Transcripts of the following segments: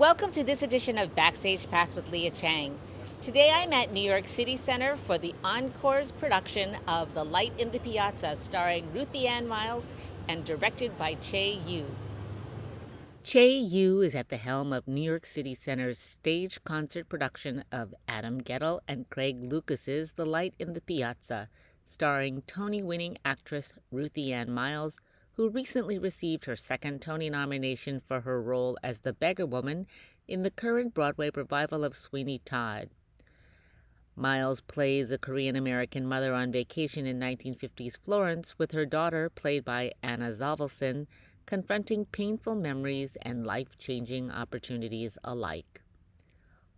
Welcome to this edition of Backstage Pass with Lia Chang. Today I'm at New York City Center for the Encores production of The Light in the Piazza, starring Ruthie Ann Miles and directed by Che Yu. Che Yu is at the helm of New York City Center's stage concert production of Adam Guettel and Craig Lucas's The Light in the Piazza, starring Tony-winning actress Ruthie Ann Miles, who recently received her second Tony nomination for her role as the beggar woman in the current Broadway revival of Sweeney Todd. Miles plays a Korean-American mother on vacation in 1950s Florence with her daughter, played by Anna Zavelson, confronting painful memories and life-changing opportunities alike.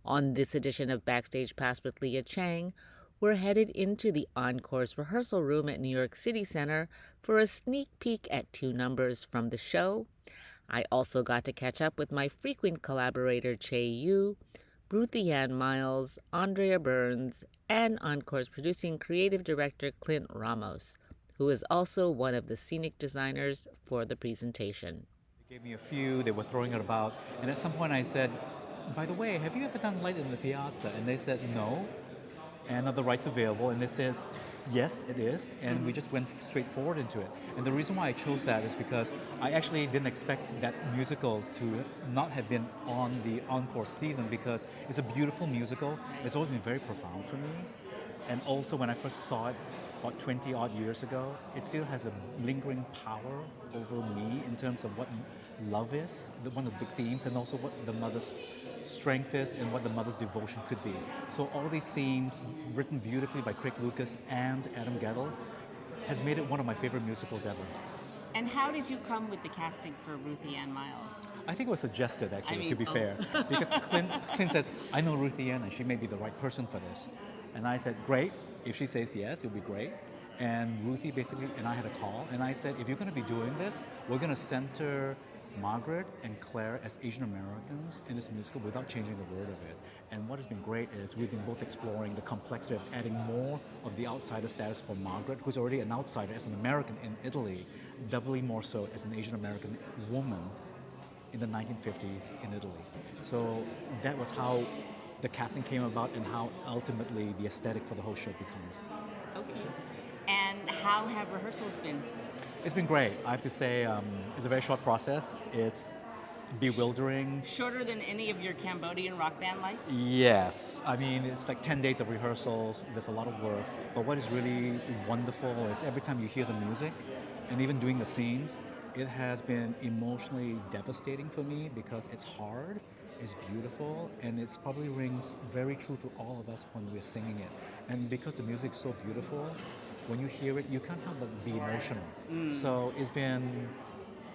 On this edition of Backstage Pass with Lia Chang, we're headed into the Encores rehearsal room at New York City Center for a sneak peek at 2 numbers from the show. I also got to catch up with my frequent collaborator Che Yu, Ruthie Ann Miles, Andrea Burns, and Encore's producing creative director Clint Ramos, who is also one of the scenic designers for the presentation. They gave me a few, they were throwing it about, and at some point I said, by the way, have you ever done Light in the Piazza? And they said, no. And are the rights available? And they said, yes, it is. And we just went straight forward into it. And the reason why I chose that is because I actually didn't expect that musical to not have been on the Encore season, because it's a beautiful musical. It's always been very profound for me. And also, when I first saw it about 20 odd years ago, it still has a lingering power over me in terms of what love is, one of the big themes, and also what the mother's strength is and what the mother's devotion could be. So all these themes, written beautifully by Craig Lucas and Adam Guettel, has made it one of my favorite musicals ever. And how did you come with the casting for Ruthie Ann Miles? I think it was suggested, actually, to be oh. fair, because Clint says, I know Ruthie Ann and she may be the right person for this. And I said, great, if she says yes, it'll be great. And Ruthie basically, and I had a call, and I said, if you're going to be doing this, we're going to center Margaret and Claire as Asian Americans in this musical without changing the word of it. And what has been great is we've been both exploring the complexity of adding more of the outsider status for Margaret, who's already an outsider as an American in Italy, doubly more so as an Asian American woman in the 1950s in Italy. So that was how the casting came about and how ultimately the aesthetic for the whole show becomes. Okay. And how have rehearsals been? It's been great. I have to say, it's a very short process. It's bewildering. Shorter than any of your Cambodian rock band life? Yes. I mean, it's like 10 days of rehearsals. There's a lot of work. But what is really wonderful is every time you hear the music and even doing the scenes, it has been emotionally devastating for me because it's hard, it's beautiful, and it probably rings very true to all of us when we're singing it. And because the music is so beautiful, when you hear it, you can't help but be emotional. So it's been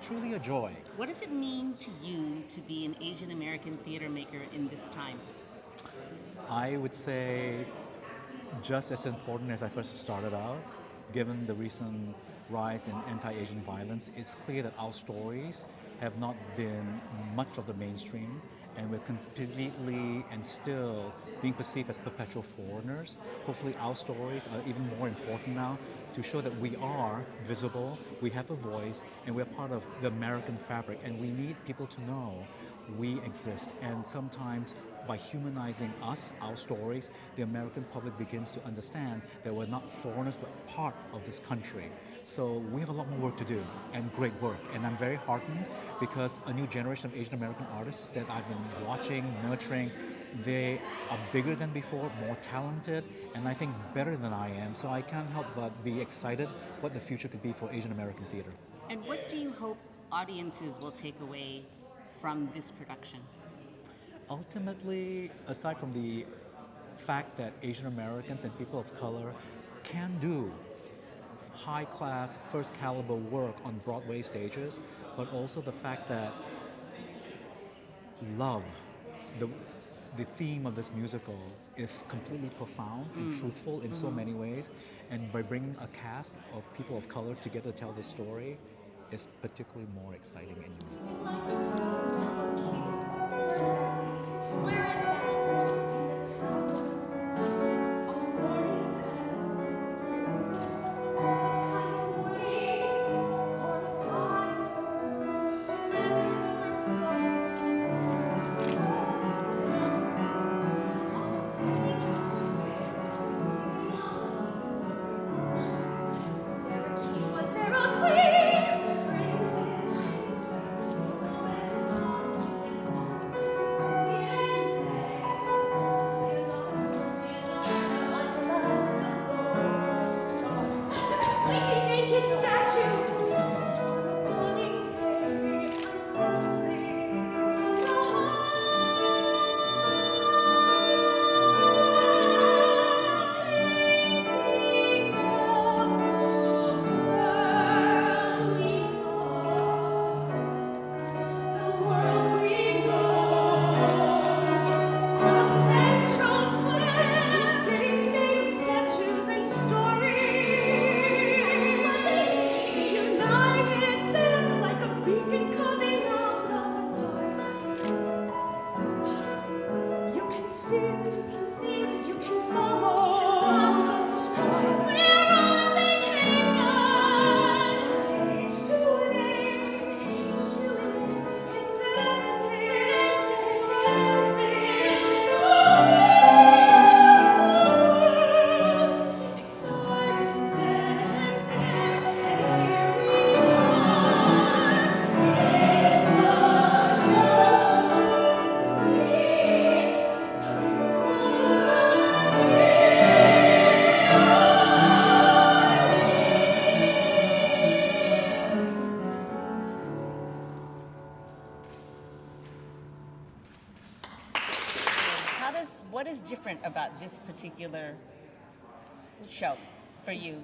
truly a joy. What does it mean to you to be an Asian American theater maker in this time? I would say just as important as I first started out, given the recent rise in anti-Asian violence, it's clear that our stories have not been much of the mainstream, and we're completely and still being perceived as perpetual foreigners. Hopefully our stories are even more important now to show that we are visible, we have a voice, and we're part of the American fabric, and we need people to know we exist. And sometimes by humanizing us, our stories, the American public begins to understand that we're not foreigners but part of this country. So we have a lot more work to do, and great work. And I'm very heartened because a new generation of Asian American artists that I've been watching, nurturing, they are bigger than before, more talented, and I think better than I am. So I can't help but be excited what the future could be for Asian American theater. And what do you hope audiences will take away from this production? Ultimately, aside from the fact that Asian Americans and people of color can do high class, first caliber work on Broadway stages, but also the fact that love, the, the theme of this musical, is completely profound and truthful in so many ways. And by bringing a cast of people of color together to tell this story, is particularly more exciting and unique. Where is that? In the top. All morning. I'm waiting for the fire. what is different about this particular show for you?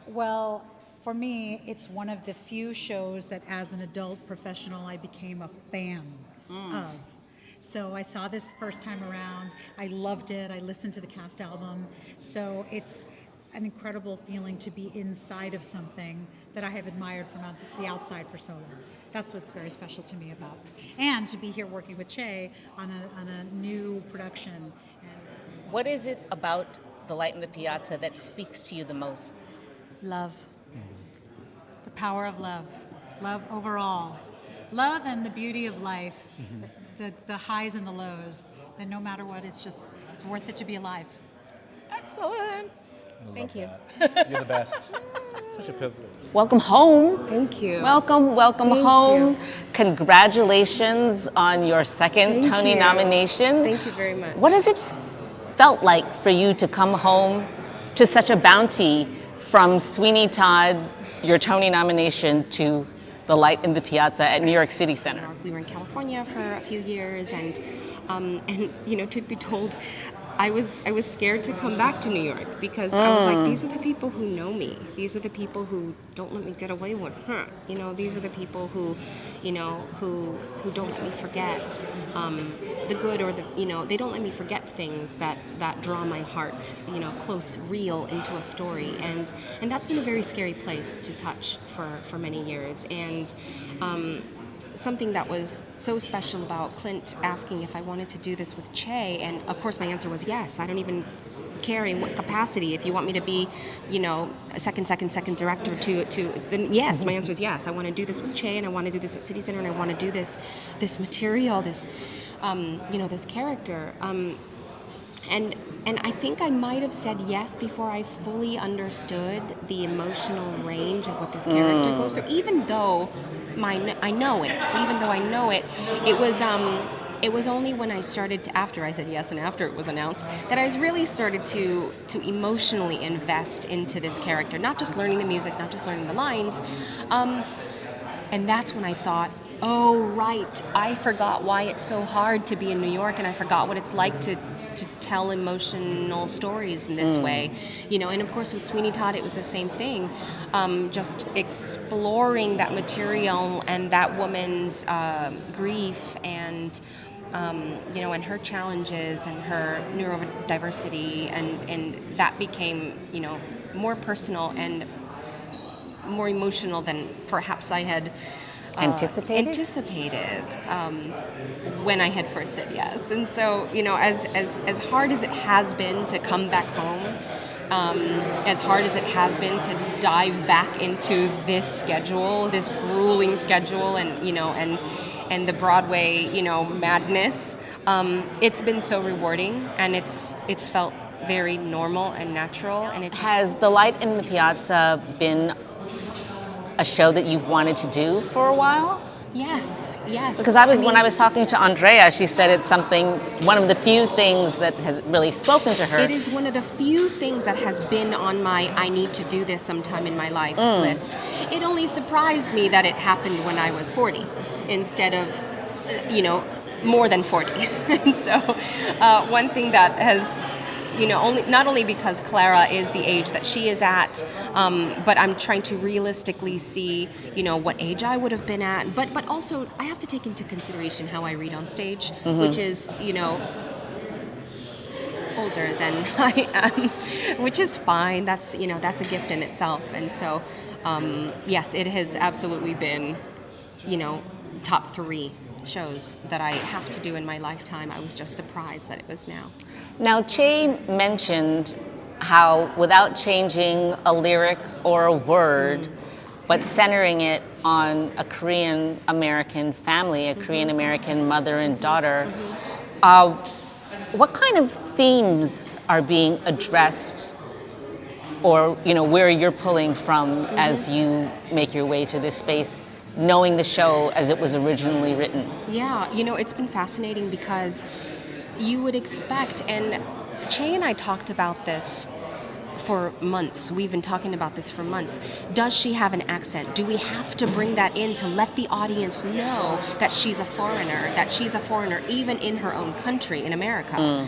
Well, for me, it's one of the few shows that as an adult professional I became a fan of. So I saw this first time around. I loved it. I listened to the cast album. So it's an incredible feeling to be inside of something that I have admired from the outside for so long. That's what's very special to me about it. And to be here working with Che on a new production. What is it about The Light in the Piazza that speaks to you the most? Love. The power of love. Love overall. Love and the beauty of life. The highs and the lows. That no matter what, it's worth it to be alive. Excellent. Thank you. You're the best. Such a privilege. Welcome home. Thank you. Welcome Thank home. you. Congratulations on your second Thank Tony you. nomination. Thank you very much. What has it felt like for you to come home to such a bounty from Sweeney Todd, your Tony nomination, to The Light in the Piazza at New York City Center? We were in California for a few years, and truth be told, I was scared to come back to New York because I was like, these are the people who know me. These are the people who don't let me get away with it. These are the people who don't let me forget the good or they don't let me forget things that draw my heart, close, real into a story. And that's been a very scary place to touch for many years. And something that was so special about Clint asking if I wanted to do this with Che, and of course my answer was yes. I don't even care in what capacity. If you want me to be, a second director then yes, my answer is yes. I want to do this with Che, and I want to do this at City Center, and I want to do this material, this character. And I think I might have said yes before I fully understood the emotional range of what this character goes through. Even though I know it, it was only when I started to, after I said yes and after it was announced, that I really started to emotionally invest into this character. Not just learning the music, not just learning the lines. And that's when I thought, oh, right, I forgot why it's so hard to be in New York, and I forgot what it's like to tell emotional stories in this way. And of course with Sweeney Todd, it was the same thing. Just exploring that material and that woman's grief and and her challenges and her neurodiversity, and that became, more personal and more emotional than perhaps I had anticipated when I had first said yes. And so, as hard as it has been to come back home, as hard as it has been to dive back into this schedule, this grueling schedule, and the Broadway, madness, it's been so rewarding, and it's felt very normal and natural. And it Has The Light in the Piazza been a show that you've wanted to do for a while? Yes. Because when I was talking to Andrea, she said it's one of the few things that has really spoken to her. It is one of the few things that has been on my I need to do this sometime in my life list. It only surprised me that it happened when I was 40 instead of, more than 40. And so one thing that has, not only because Clara is the age that she is at, but I'm trying to realistically see, what age I would have been at. But also, I have to take into consideration how I read on stage, which is, older than I am, which is fine. That's a gift in itself. And so, yes, it has absolutely been, top 3 shows that I have to do in my lifetime. I was just surprised that it was now. Now, Che mentioned how without changing a lyric or a word, but centering it on a Korean American family, a Korean American mother and daughter, what kind of themes are being addressed, or where you're pulling from as you make your way through this space, knowing the show as it was originally written? Yeah, it's been fascinating because you would expect, and Che and I talked about this for months. We've been talking about this for months. Does she have an accent? Do we have to bring that in to let the audience know that she's a foreigner, even in her own country, in America?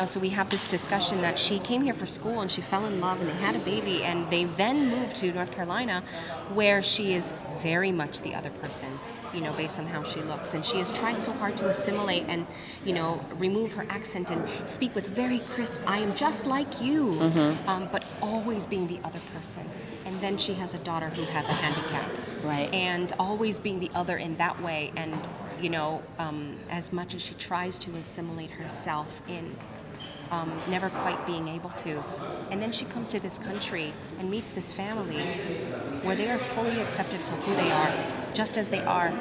So we have this discussion that she came here for school and she fell in love and they had a baby and they then moved to North Carolina, where she is very much the other person, based on how she looks. And she has tried so hard to assimilate and, remove her accent and speak with very crisp, I am just like you, but always being the other person. And then she has a daughter who has a handicap. Right. And always being the other in that way. And, as much as she tries to assimilate herself in, never quite being able to. And then she comes to this country and meets this family where they are fully accepted for who they are, just as they are,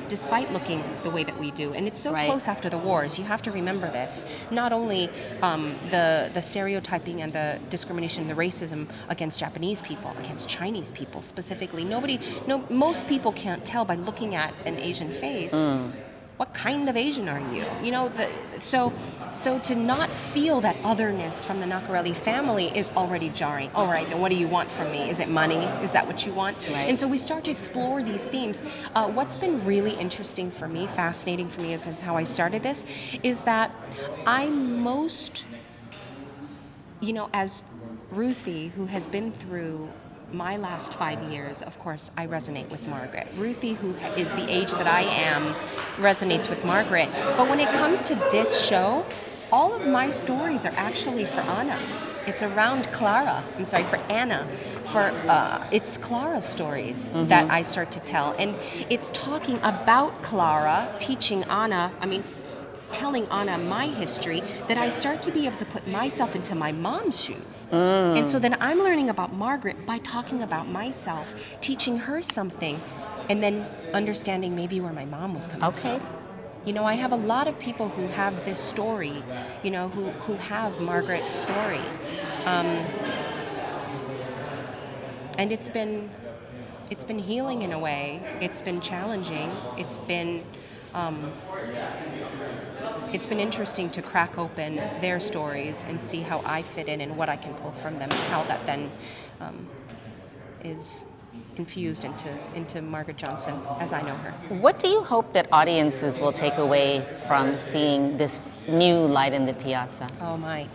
despite looking the way that we do. And it's so Right. close after the wars. You have to remember this. Not only the stereotyping and the discrimination, the racism against Japanese people, against Chinese people specifically. Most people can't tell by looking at an Asian face. What kind of Asian are you? So to not feel that otherness from the Nacarelli family is already jarring. All right, then what do you want from me? Is it money? Is that what you want? Right. And so we start to explore these themes. What's been really interesting for me, fascinating for me, is how I started this, is that I'm most, as Ruthie, who has been through my last 5 years, of course, I resonate with Margaret. Ruthie, who is the age that I am, resonates with Margaret. But when it comes to this show, all of my stories are actually for Anna. It's around Anna. It's Clara's stories that I start to tell. And it's talking about Clara, telling Anna my history, that I start to be able to put myself into my mom's shoes. And so then I'm learning about Margaret by talking about myself, teaching her something, and then understanding maybe where my mom was coming Okay. from. I have a lot of people who have this story, who have Margaret's story. And it's been healing in a way. It's been challenging. It's been interesting to crack open their stories and see how I fit in and what I can pull from them, and how that then is infused into Margaret Johnson as I know her. What do you hope that audiences will take away from seeing this new Light in the Piazza? Oh my.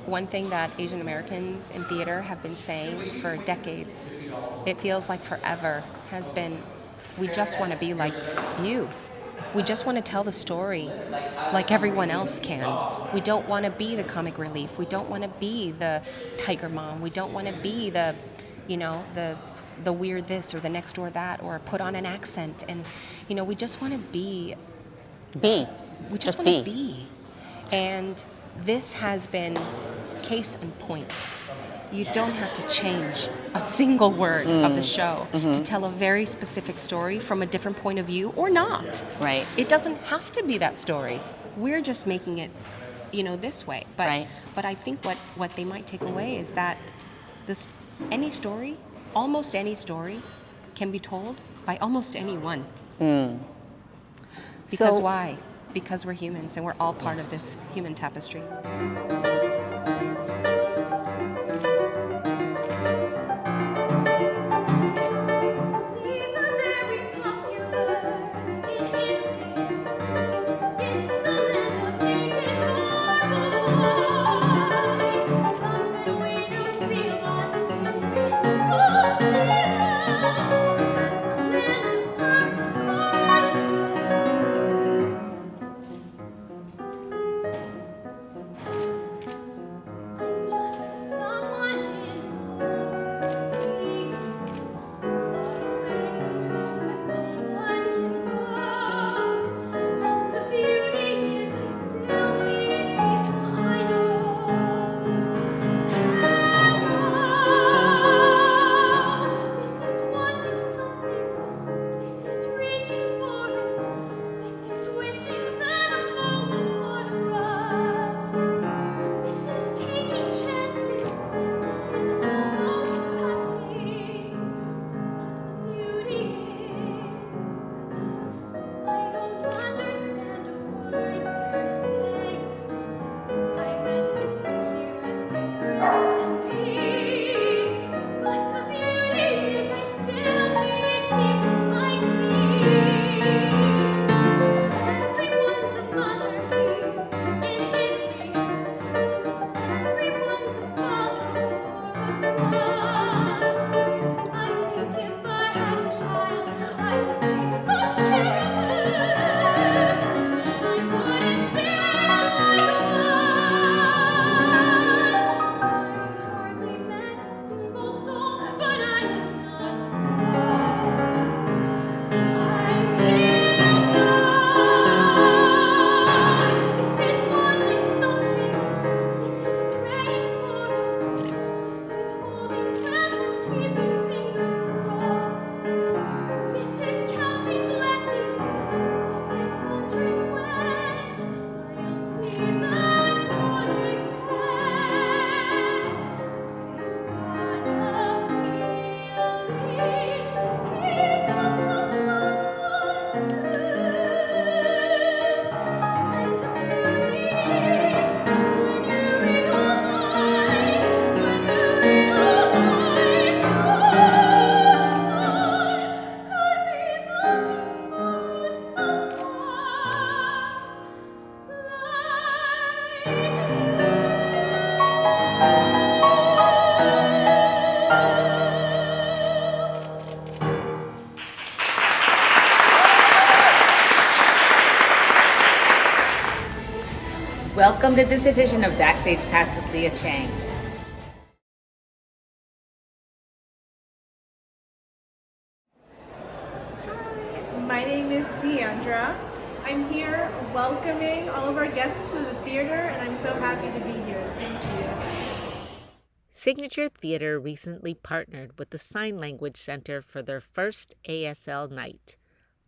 One thing that Asian Americans in theater have been saying for decades, it feels like forever, has been, we just want to be like you. We just want to tell the story like everyone else can. We don't want to be the comic relief. We don't want to be the tiger mom. We don't want to be the weird this or the next door that, or put on an accent. And, we just want to be. We just want to be. And this has been case in point. You don't have to change a single word of the show to tell a very specific story from a different point of view, or not. Right. It doesn't have to be that story. We're just making it, this way. But Right. but I think what they might take away is that any story, almost any story, can be told by almost anyone. Because So- why? Because we're humans and we're all part of this human tapestry. These are very popular in Italy. It's the land of naked marble boys. Something we don't see a lot in stores here. That's the land of purple cardinals. Welcome to this edition of Backstage Pass with Lia Chang. My name is Deandra. I'm here welcoming all of our guests to the theater, and I'm so happy to be here. Thank you. Signature Theater recently partnered with the Sign Language Center for their first ASL night,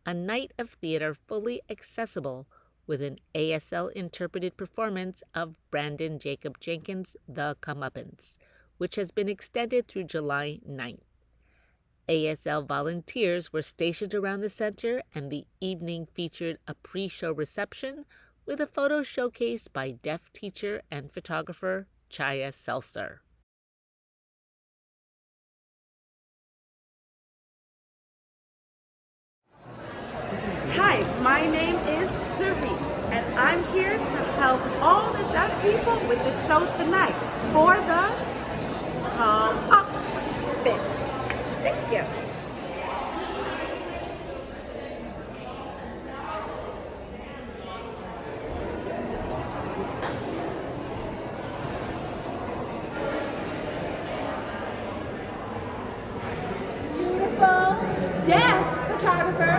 a night of theater fully accessible with an ASL interpreted performance of Branden Jacobs-Jenkins' The Comeuppance, which has been extended through July 9th. ASL volunteers were stationed around the center, and the evening featured a pre-show reception with a photo showcase by deaf teacher and photographer Chaya Seltzer. Hi, my name is Doris, and I'm here to help all the deaf people with the show tonight for the Comeuppance. Thank you. Beautiful dance photographer,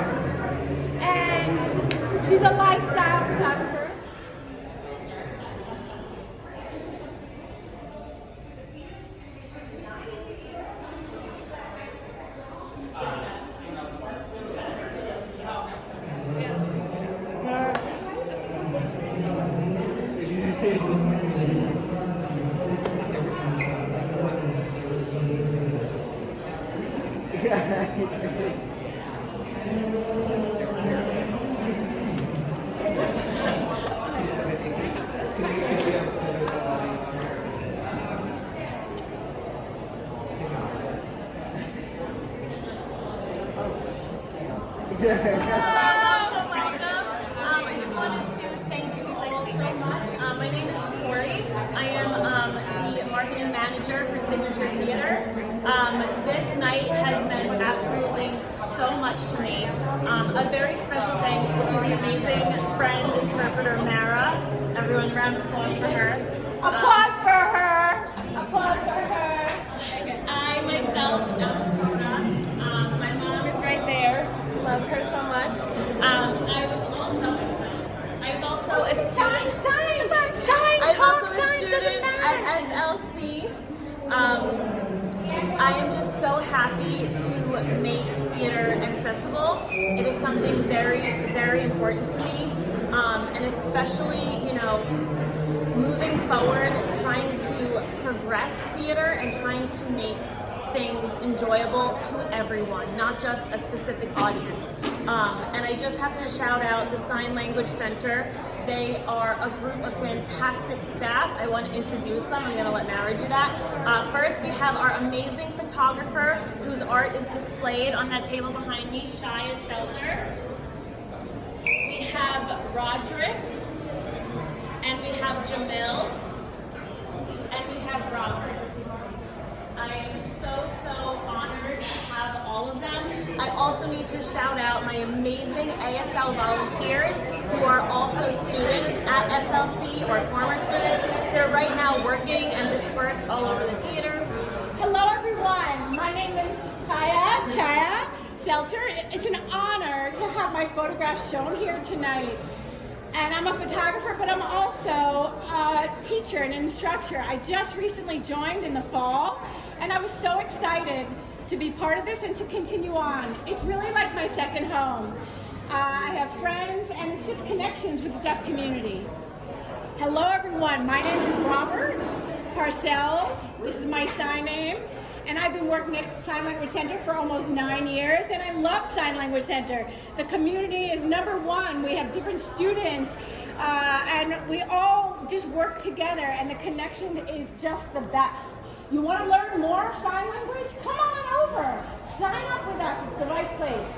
and she's a lifestyle photographer. I just wanted to thank you all so much. My name is Tori. I am the marketing manager for Signature Theater. This night has meant absolutely so much to me. A very special thanks to the amazing friend interpreter Mara. Everyone, round of applause for her. Applause for her. Applause for her. I myself am Kona. My mom is right there. Love her so much. I was also a student. I was also a student at SLC. I am just so happy to make theater accessible. It is something very, very important to me, and especially, moving forward, trying to progress theater and trying to make things enjoyable to everyone, not just a specific audience. And I just have to shout out the Sign Language Center. They are a group of fantastic staff. I want to introduce them. I'm going to let Mara do that. First, we have our amazing photographer whose art is displayed on that table behind me, Chaya Seltzer. We have Roderick, and we have Jamil, and we have Robert. I am so honored to have all of them. I also need to shout out my amazing ASL volunteers who are also students at SLC or former students. They're right now working and dispersed all over the theater. Hello, everyone. My name is Chaya Seltzer. It's an honor to have my photographs shown here tonight. And I'm a photographer, but I'm also a teacher and instructor. I just recently joined in the fall, and I was so excited to be part of this and to continue on. It's really like my second home. I have friends, and it's just connections with the deaf community. Hello, everyone. My name is Robert Parcells. This is my sign name. And I've been working at Sign Language Center for almost 9 years, and I love Sign Language Center. The community is number one. We have different students, and we all just work together, and the connection is just the best. You want to learn more sign language? Come on over. Sign up with us. It's the right place.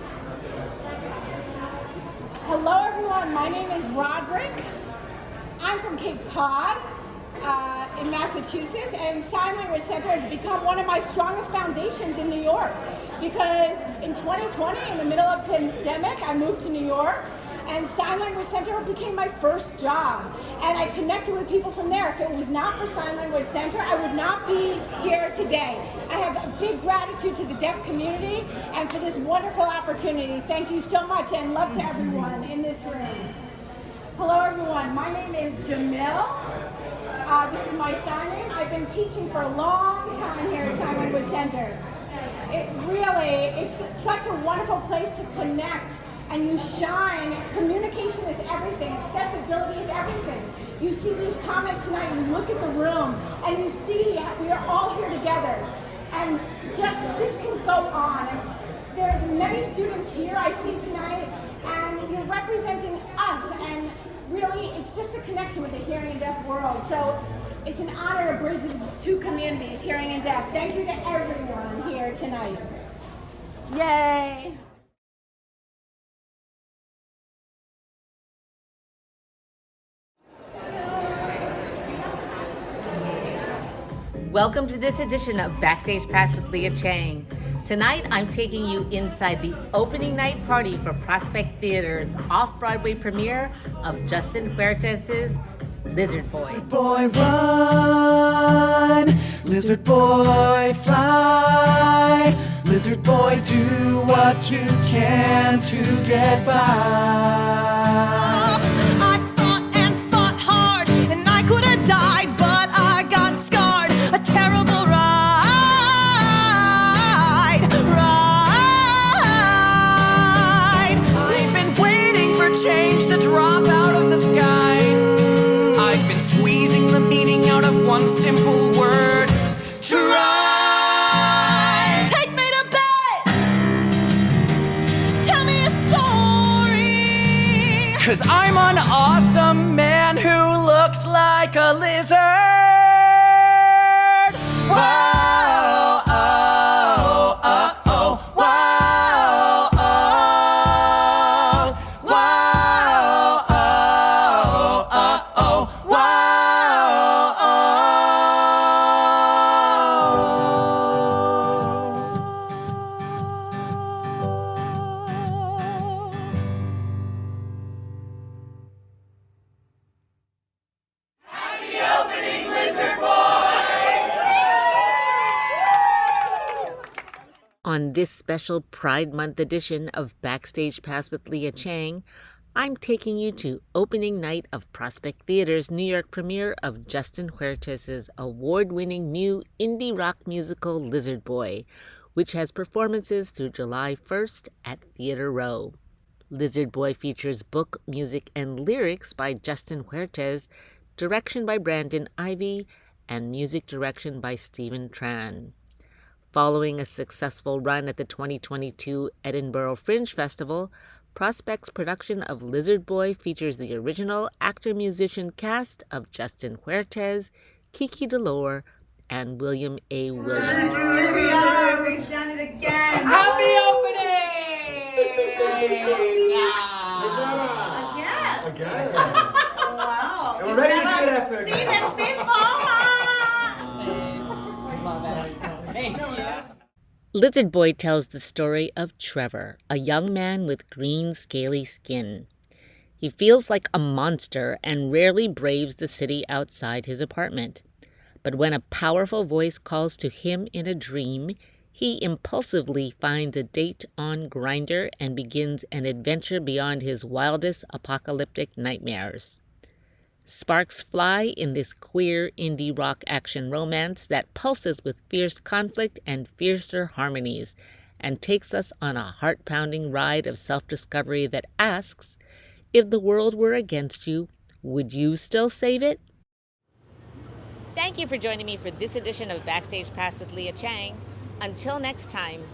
Hello, everyone. My name is Roderick. I'm from Cape Cod. in Massachusetts, and Sign Language Center has become one of my strongest foundations in New York. Because in 2020, in the middle of pandemic, I moved to New York, and Sign Language Center became my first job. And I connected with people from there. If it was not for Sign Language Center, I would not be here today. I have a big gratitude to the deaf community and for this wonderful opportunity. Thank you so much, and love to everyone in this room. Hello everyone, my name is Jamil. This is my sign name. I've been teaching for a long time here at Sign Language Center. It's such a wonderful place to connect, and you shine. Communication is everything. Accessibility is everything. You see these comments tonight, and you look at the room, and you see we are all here together. And just, this can go on. And there's many students here I see tonight, and you're representing us, and really, it's just a connection with the hearing and deaf world. So it's an honor to bridge these two communities, hearing and deaf. Thank you to everyone here tonight. Yay! Welcome to this edition of Backstage Pass with Lia Chang. Tonight, I'm taking you inside the opening night party for Prospect Theater's off-Broadway premiere of Justin Huertas's Lizard Boy. Lizard boy run, lizard boy fly, lizard boy do what you can to get by. I fought and fought hard, and I could have died, but I got scarred. A terrible ride. I've been waiting for change to drop out of the sky. I've been squeezing the meaning out of one simple word. Try. Take me to bed. Tell me a story. 'Cause I'm an awesome man who looks like a lizard. Whoa, oh, oh, oh, whoa, oh, whoa, oh, oh, On this special Pride Month edition of Backstage Pass with Lia Chang, I'm taking you to opening night of Prospect Theater's New York premiere of Justin Huertas's award-winning new indie rock musical Lizard Boy, which has performances through July 1st at Theater Row. Lizard Boy features book, music, and lyrics by Justin Huertas, direction by Branden Ivy, and music direction by Stephen Tran. Following a successful run at the 2022 Edinburgh Fringe Festival, Prospect's production of Lizard Boy features the original actor-musician cast of Justin Huertas, Kiki Delore, and William A. Williams. Here we are. We've done it again. Happy opening! Happy opening! Again. Again. Wow. And we're ready to We've do it never after seen again. it before. Thank you. Lizard Boy tells the story of Trevor, a young man with green, scaly skin. He feels like a monster and rarely braves the city outside his apartment. But when a powerful voice calls to him in a dream, he impulsively finds a date on Grindr and begins an adventure beyond his wildest apocalyptic nightmares. Sparks fly in this queer indie rock action romance that pulses with fierce conflict and fiercer harmonies and takes us on a heart-pounding ride of self-discovery that asks, if the world were against you, would you still save it? Thank you for joining me for this edition of Backstage Pass with Lia Chang. Until next time,